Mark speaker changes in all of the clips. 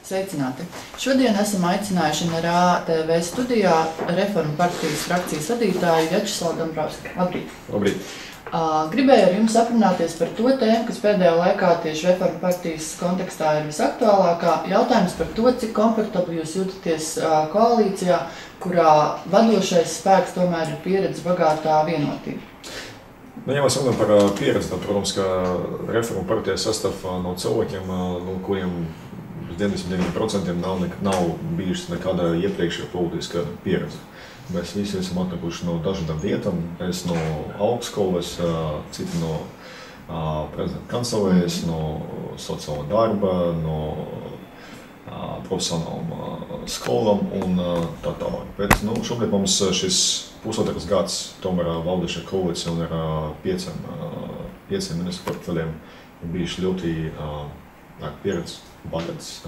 Speaker 1: Sveicināti! Šodien esam aicinājuši NRA TV studijā Reformu partijas frakcijas vadītāju Vjačeslavu Dombrovski. Labrīt!
Speaker 2: Labrīt!
Speaker 1: Gribēju ar jums aprunāties par to tēmu, kas pēdējā laikā tieši Reformu partijas kontekstā ir visaktuālākā. Jautājums par to, cik komfortabli jūs jūtaties koalīcijā, kurā vadošais spēks tomēr ir pieredze bagātā Vienotība.
Speaker 2: Ja mēs runājam par pieredzi, tad, protams, ka Reformu partija sastāv no cilvēkiem, kuriem 99% nav bijusi nekāda iepriekšējā politiska pieredze. Mēs visi esam atnākuši no dažādām vietām. Es no augstskolas, citi no prezidenta kancelējas, no sociālā darba, no profesionālām skolām un tā tālāk. Bet šobrīd mums šis pusotras gads tomēr valdošā koalīcija un ar pieciem ministru portfeļiem ir bijuši ļoti pieredzi bagāts.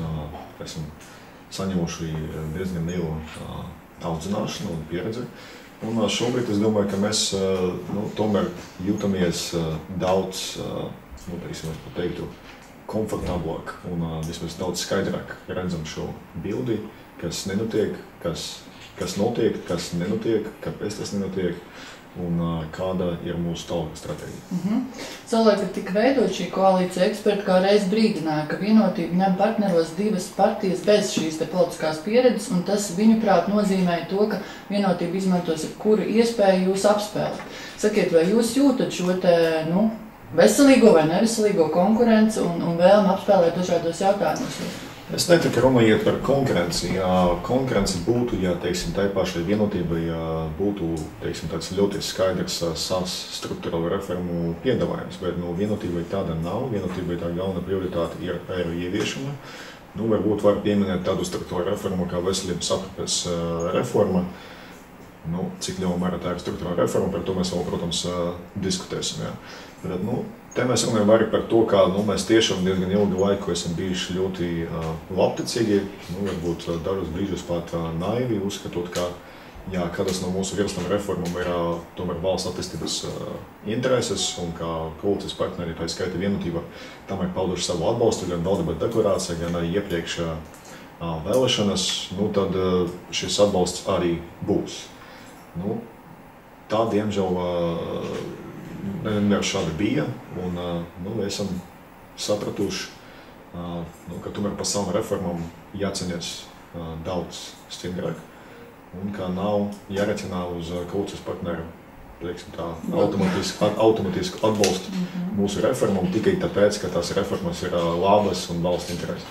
Speaker 2: Esam saņēmuši diezgan lielu audzināšanu un pieredzi. Un šobrīd es domāju, ka mēs tomēr jūtamies daudz, komfortablāk un vismaz daudz skaidrāk redzam šo bildi, kas nenotiek, kas notiek, kas nenotiek, kāpēc tas nenotiek un kāda ir mūsu tālākā stratēģija.
Speaker 1: Savulaik, kad tika veidot šī koalīcija, eksperti kā reiz brīdināja, ka Vienotība ņem partneros divas partijas bez šīs politiskās pieredzes, un tas viņuprāt nozīmēja to, ka Vienotība izmantos jebkuru iespēju jūs apspēlēt. Sakiet, vai jūs jūtat šo veselīgo vai neveselīgo konkurenci un vēlmi apspēlēt dažādos jautājumos?
Speaker 2: Es neteiktu, ka runa iet par konkurenci. Konkurence būtu, ja tai pašai Vienotībai būtu tāds ļoti skaidrs savs struktūrālu reformu piedāvājums, bet Vienotībai tāda nav. Vienotībai tā galvenā prioritāte ir eiro ieviešana. Varbūt var pieminēt tādu struktūrālu reformu kā veselības aprūpes reforma. Cik lielā mērā tā ir struktūrāla reforma, par to mēs vēl, protams, diskutēsim. Bet, te mēs runājam arī par to, ka mēs tiešām diezgan ilgu laiku esam bijuši ļoti labticīgi, varbūt dažos brīžos pat naivi, uzskatot, ka kādas no mūsu virsnām reformām ir tomēr valsts attīstības intereses un ka koalīcijas partneri, tā skaita Vienotība, tam ir pauduši savu atbalstu gan valdības deklarācijā, gan arī iepriekš vēlēšanas, tad šis atbalsts arī būs. Tā, diemžēl, nevienmēr šādi bija, un esam sapratuši, ka tomēr par savām reformām jāceņas daudz stingrāk, un ka nav jāreķinā uz koalīcijas partneru automātisku atbalstu mūsu reformām tikai tāpēc, ka tās reformas ir labas un valsts intereses.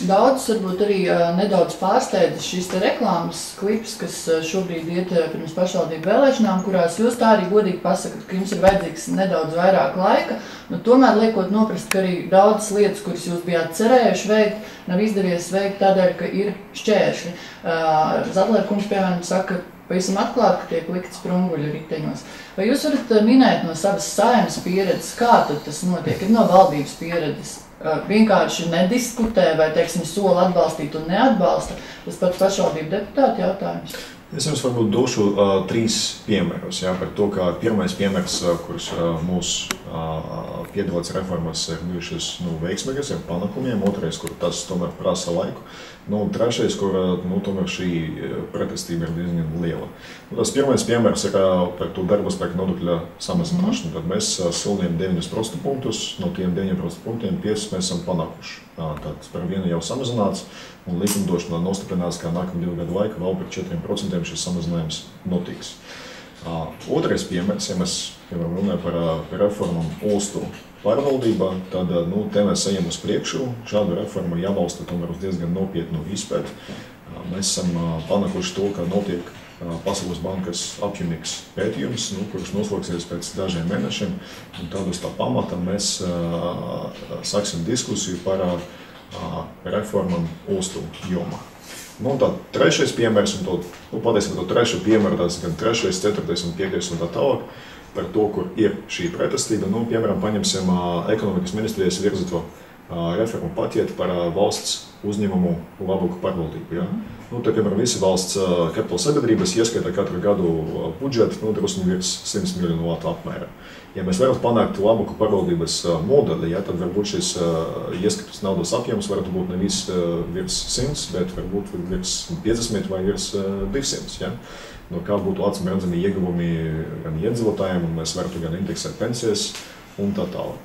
Speaker 1: Daudzus varbūt arī nedaudz pārsteidz šīs reklāmas klips, kas šobrīd iet pirms pašvaldību vēlēšanām, kurās jūs tā arī godīgi pasakat, ka jums ir vajadzīgs nedaudz vairāk laika, tomēr liekot noprast, ka arī daudzas lietas, kuras jūs bijāt cerējuši veikt, nav izdevies veikt tādēļ, ka ir šķēršļi. Zadlera kungs, piemēram, saka, pavisam atklāt, ka tiek likti sprunguļi riteņos. Vai jūs varat minēt no savas saeimas pieredzes, kā tad tas notiek? Ir no valdības pieredzes. Vienkārši nediskutē vai, sola atbalstīt un neatbalsta. Tas pats pašvaldību deputātu jautājums.
Speaker 2: Es jums varbūt došu trīs piemērus par to, ka pirmais piemērs, kurš mūsu piedāvāts reformas ir bijušas veiksmīgas, ar panākumiem, otrais, kur tas tomēr prasa laiku, trešais, kur tomēr šī pretestība ir diezgan liela. Tas pirmais piemērs ir par to darba spēka nodokļa samazināšanu. Tad mēs solījām 9% punktus, no tiem 9% punktiem 5 mēs esam panākuši. Tad par vienu jau samazināts, un likumdošanā nostiprināts, ka nākamā 2 gadu laikā vēl par 4% šis samazinājums notiks. Otrais piemērs, ja mēs runājam par reformām ostu pārvaldībā, tad te mēs ejam uz priekšu. Šādu reformu jābalsta tomēr uz diezgan nopietnu izpēti. Mēs esam panākuši to, ka notiek Pasaules bankas apjomīgs pētījums, kurš noslēgsies pēc dažiem mēnešiem. Un tad uz tā pamata mēs sāksim diskusiju par reformām ostu jomā. Tad trešais piemērs, un patiesībā to trešo piemēru, tas gan trešais, ceturtais un piektais un tā tālāk, par to, kur ir šī pretestība. Piemēram, paņemsim ekonomikas ministrijas virzīto reformu paķeti par valsts uzņēmumu labāku pārvaldību. Ja? Te, piemēram, visi valsts kapitāla sabiedrības ieskaita katru gadu budžetu drusku virs 100 miljonu latu apmērā. Ja mēs varam panākt labāku pārvaldības modeli, ja, tad varbūt šis ieskatus naudas apjoms varētu būt nevis virs 100, bet varbūt virs 50 vai virs 200. Ja? No kā būtu acīm redzami ieguvumi gan iedzīvotājiem, un mēs varētu gan indeksēt pensijas un tā tālāk.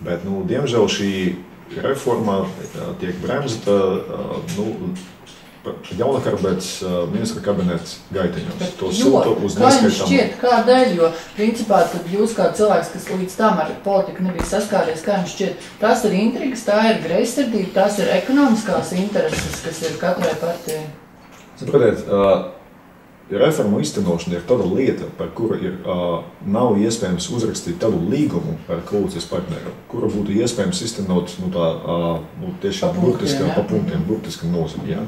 Speaker 2: Bet, diemžēl šī reforma tiek bremzta jaunakar, bet ministra kabineta gaiteņos. To sūta uz neskaitāmu.
Speaker 1: Šķiet, kādēļ, jo principā, kad jūs kā cilvēks, kas līdz tam ar politiku nebija saskāries, kā jums šķiet, tās ir intrigas, tā ir greizsirdība, tās ir ekonomiskās intereses, kas ir katrai partijai?
Speaker 2: Saprotiet, reformu īstenošana ir tāda lieta, par kuru nav iespējams uzrakstīt tādu līgumu ar koalīcijas partneru, kuru būtu iespējams iztenot tiešām pa punktiem, burtiski nozīmi. Ja?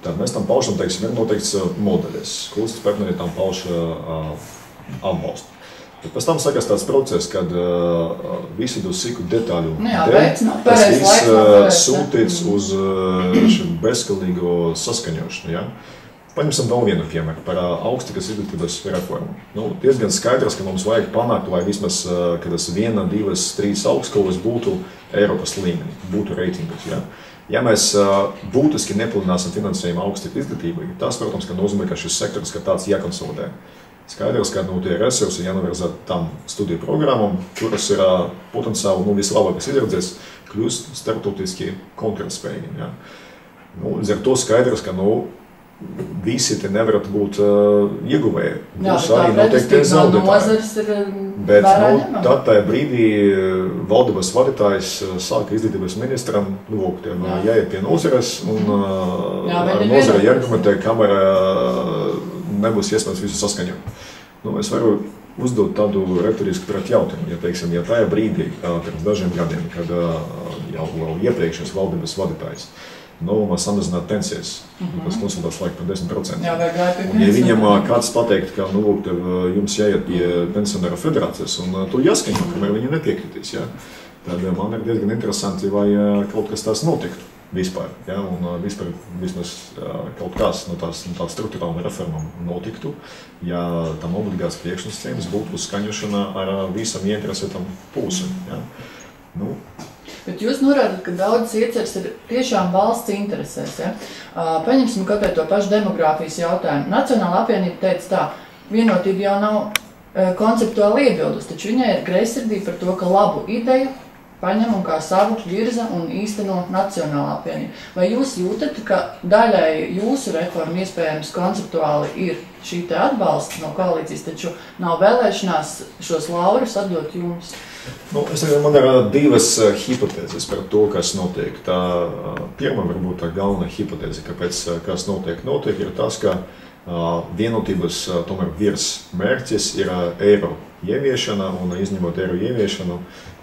Speaker 2: Tad mēs tam paušam, teiksim, ir noteikts modeļas. Koalīcijas partneri tam pauš atbalstu. Bet pēc tam sākās tāds process, kad visi to sīku detaļu tas viss sūtīts uz bezgalīgo saskaņošanu. Ja? Paņemsim vēl vienu piemēru par augstākās izglītības reformu. Diezgan skaidrs, ka mums vajag panākt, lai vismaz kādas 1, 2, 3 augstskolas būtu Eiropas līmenī, būtu reitingus. Ja? Ja mēs būtiski nepalielināsim finansējumu augstākai izglītībai, tas, protams, ka nozīmē, ka šis sektors kā tāds jākonsolidē. Skaidrs, ka tie resursi jānovirza tam studiju programmam, kuras ir potenciāli vislabākās izredzes, kļūst starptautiski konkurētspējīgi. Ja? Līdz ar to skaidrs, ka visi te nevarat būt ieguvēji. Būs arī noteikti zaudētāji. Bet tad tajā brīdī valdības vadītājs sāka izglītības ministram, jāiet pie nozares un ar nozari jāargumentē, kamēr nebūs iespējams visu saskaņot. Es varu uzdot tādu retorisku jautājumu, ja tajā brīdī, pirms dažiem gadiem, kad jau iepriekšējais valdības vadītājs novumā samazināt pensijas, kas konsultās laika par 10%. Un ja viņam kāds pateikt, ka jums jāiet pie pensionāru federācijas un to jāskaņo, kamēr viņi nepiekritīs, ja? Tad man ir diezgan interesanti, vai kaut kas tās notiktu vispār. Ja? Un vispār vismaz kaut kas no tās struktūrālām reformām notiktu, ja tam obligāts priekšnosacījums būtu skaņošana ar visam ieinteresētam pusēm. Ja?
Speaker 1: Bet jūs norādat, ka daudzas ieceres ir tiešām valsts interesēs. Ja? Paņemsim kaut vai to pašu demogrāfijas jautājumu. Nacionāla apvienība teica tā, vienotība jau nav konceptuāli iebildus, taču viņai ir greizsirdība par to, ka labu ideju paņem un kā savu virza un īsteno Nacionālā apvienība. Vai jūs jūtat, ka daļai jūsu reformu iespējams konceptuāli ir šī te atbalsts no koalīcijas, taču nav vēlēšanās šos laurus atdot jums?
Speaker 2: Man ir divas hipotēzes par to, kas notiek. Tā pirmā, varbūt tā galvenā hipotēze, kāpēc kas notiek, ir tas, ka vienotības tomēr virs mērķis ir eiro ieviešana, un izņemot eiro ieviešanu,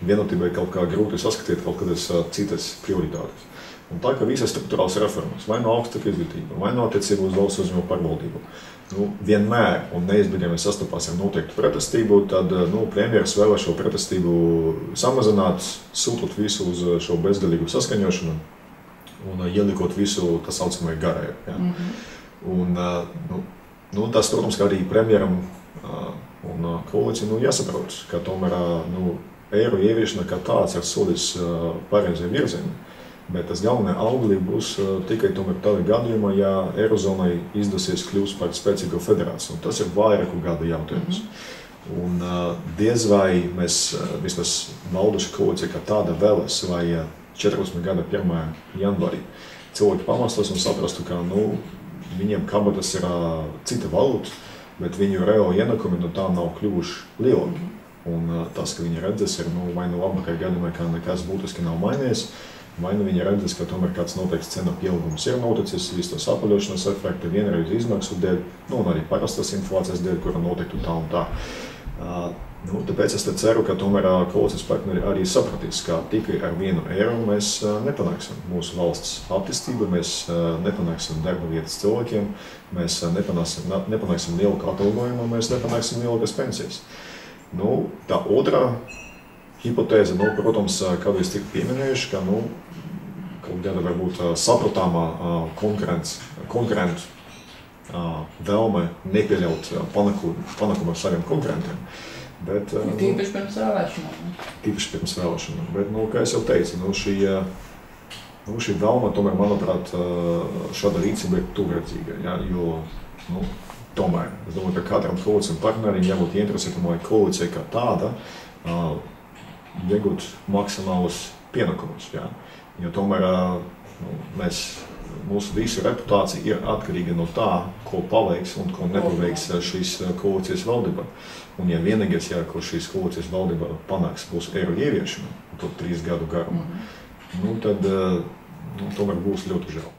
Speaker 2: vienotībai kaut kā grūti saskatīt kaut kādas citas prioritātes. Un tā, ka visas struktūrāls reformas, vai no augstāka izglītība, vai no attiecību uz valsts uzņēmumu pārvaldību, vienmēr un neizbēgami sastopās ar noteiktu pretestību, tad premjeras vēlē šo pretestību samazināt, sūtot visu uz šo bezgalīgu saskaņošanu un ielikot visu tā saucamai garai. Ja? Un tas, protams, kā arī premjeram un koalīcija jāsaprot, ka tomēr eiro ieviešana kā tāds ir solis pareizajā virzienā. Bet tas galvenā auglība būs tikai tādā gadījumā, ja Eirozonai izdosies kļūst par spēcīgu federāciju. Un tas ir vairāku gadu jautājums. Un diez vai mēs, vismaz valdoša koalīcija kā tāda vēlas, vai 14 gada 1. janvārī cilvēki pamostos un saprastu, ka viņiem kabatas ir cita valūta, bet viņu reāli ienākumi no tā nav kļuvuši lielāki. Un tas, ka viņi redzes, ir vai labākajā gadījumā, ka nekas būtiski nav mainījies, vai viņi redzes, ka tomēr kāds noteikts cenu pieaugums ir noticis, visu tos apaļošanas efekti, vienreiz izmaksu dēļ, un arī parastas inflācijas dēļ, kura notiktu tā un tā. Tāpēc es ceru, ka tomēr koalīcijas partneri arī sapratīs, ka tikai ar 1 eiro mēs nepanāksim mūsu valsts attīstību, mēs nepanāksim darba vietas cilvēkiem, mēs nepanāksim lielāku atalgojumu, mēs nepanāksim lielākas pensijas. Tā otrā hipotēze, nu, protams, kā jūs tik pieminējuši, ka, nu, kaut kāda varbūt sapratāmā konkurentu vēlme nepieļaut panakumu ar saviem konkurentiem. Bet,
Speaker 1: tīpaši pirms vēlēšanām.
Speaker 2: Tīpaši pirms vēlēšanām. Bet, nu, kā es jau teicu, šī vēlme, tomēr, manuprāt, šāda rīcība ir tuvredzīga, ja, jo, nu, tomēr, es domāju, ka katram koalīcijam partnerim jābūt interesētam, lai koalīcija kā tāda iegūt maksimālus pienākumus, ja, jo tomēr, mūsu visu reputācija ir atkarīga no tā, ko paveiks un ko nepaveiks šīs koalīcijas valdība. Un ja vienīgais, ja, ko šīs koalīcijas valdība panāks, būs eiro ieviešana, to 3 gadu garumu, nu, tad tomēr būs ļoti žēl.